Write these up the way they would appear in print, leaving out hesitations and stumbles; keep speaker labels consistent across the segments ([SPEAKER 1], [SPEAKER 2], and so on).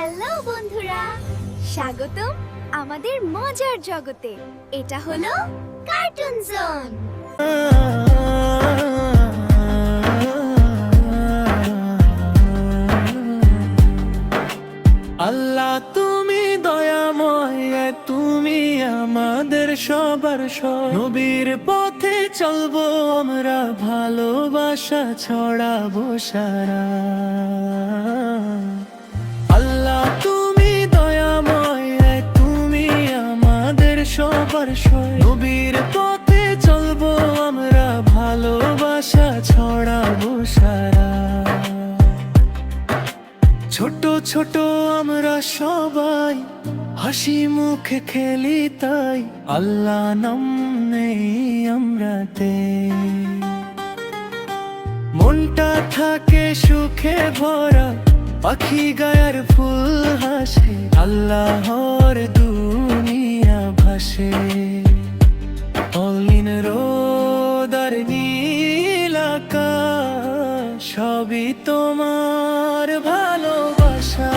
[SPEAKER 1] Hello বন্ধুরা, স্বাগতম আমাদের মজার জগতে। এটা হলো কার্টুন জোন।
[SPEAKER 2] আল্লাহ তুমি দয়াময়, তুমি আমাদের সবার নবীর পথে চলবো আমরা, ভালোবাসা ছড়াবো সারা। আল্লাহ তুমি দয়াময়, তুমি আমাদের সবার নবীর পথে চলবো আমরা, ভালোবাসা ছড়াবো সারা। ছোট ছোট আমরা সবাই হাসি মুখে খেলি, তাই আল্লাহ নাম নেই আমরাতে। মনটা থাকে সুখে ভরা, পাখি গায়ের ফুল হাসে, আল্লাহর দুনিয়া ভাসে। অলিন রোদ আর নীল আকাশ, সবই তোমার ভালোবাসা।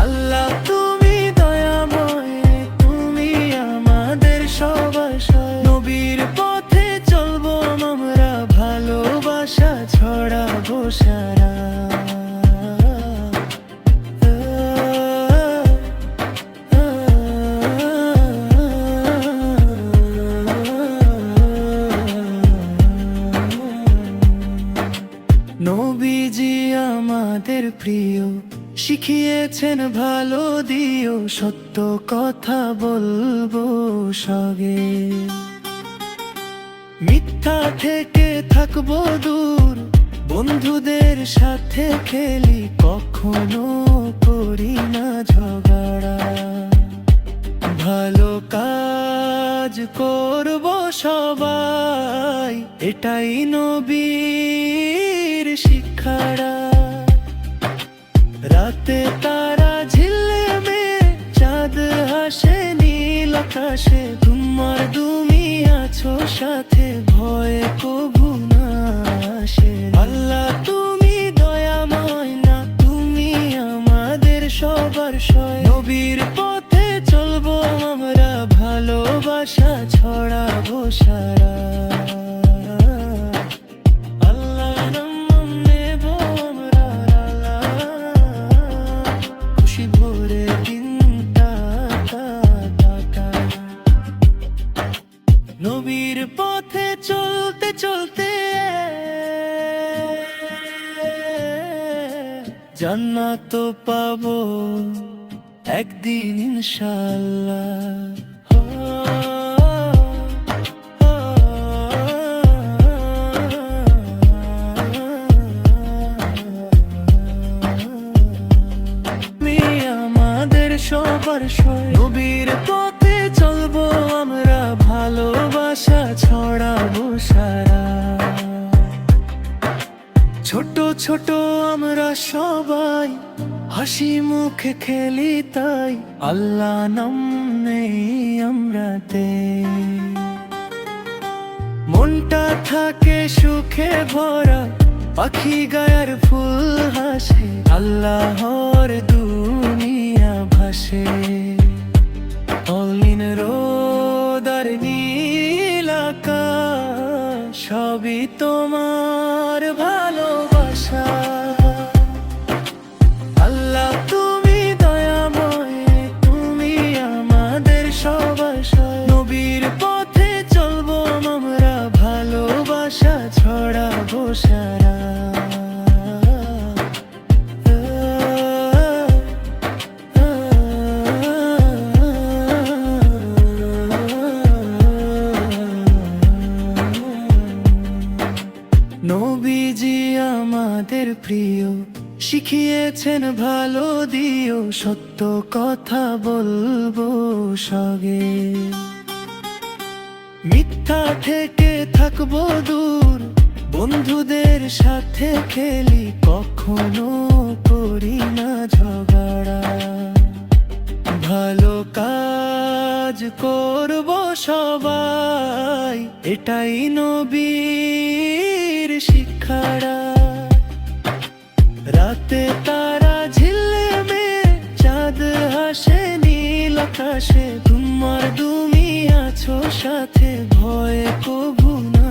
[SPEAKER 2] আল্লাহ তুমি দয়াময়, তুমি আমাদের সবার নবীর পথে চলবো আমরা, ভালোবাসা ছড়াবো সারা। নবীজি আমাদের প্রিয়, শিখিয়েছেন ভালো দিও, সত্য কথা বলবো সগে। মিথ্যা থেকে থাকবো দূর, বন্ধুদের সাথে খেলি, কখনো করি না ঝগড়া। ভালো কাজ করবো সবাই, এটাই নবীর শিক্ষারা। রাতে তারা ঝিলমে, চাঁদ হাসে নীল আকাশে, তোমার তুমি আছো সাথে, ভয় কভু না আসে। আল্লাহ তুমি দয়াময় না, তুমি আমাদের সবার নবীর পথে চলবো আমরা, ভালোবাসা ছড়াবো সারা। নবীর পথে চলতে চলতে জান্নাত পাবো একদিন ইনশাআল্লাহ। তুমি আমাদের সবার নবীর পথে চলবো আমরা, ভালোবাসা ছড়াবো সারা। ছোট ছোট আমরা সবাই হাসি মুখে খেলি, তাই আল্লাহ নাম নেই আমরাতে। মনটা থাকে সুখে ভরা, পাখি গায়ের ফুল হাসে, আল্লাহর দুনিয়া ভাসে। অলিন রোদ আর নীল আকাশ, সবই তোমার ভালোবাসা। আল্লাহ তুমি দয়াময়, তুমি আমাদের সবার নবীর পথে চলবো আমরা, ভালোবাসা ছড়াবো সারা। নবীজি আমাদের প্রিয়, শিখিয়েছেন ভালো দিও, সত্য কথা বলবো সগে। মিথ্যা থেকে থাকবো দূর, বন্ধুদের সাথে খেলি, কখনো করি না ঝগড়া। ভালো কাজ করবো সবাই, এটাই নবীর শিক্ষারা। রাতে তারা আকাশে তোমার তুমি আছো সাথে, ভয়ে কভু না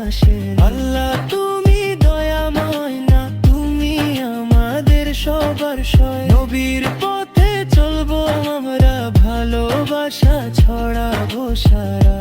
[SPEAKER 2] আসে। আল্লাহ তুমি দয়াময় না, তুমি আমাদের সবার সয়। নবীর পথে চলবো আমরা, ভালোবাসা ছড়াবো সারা।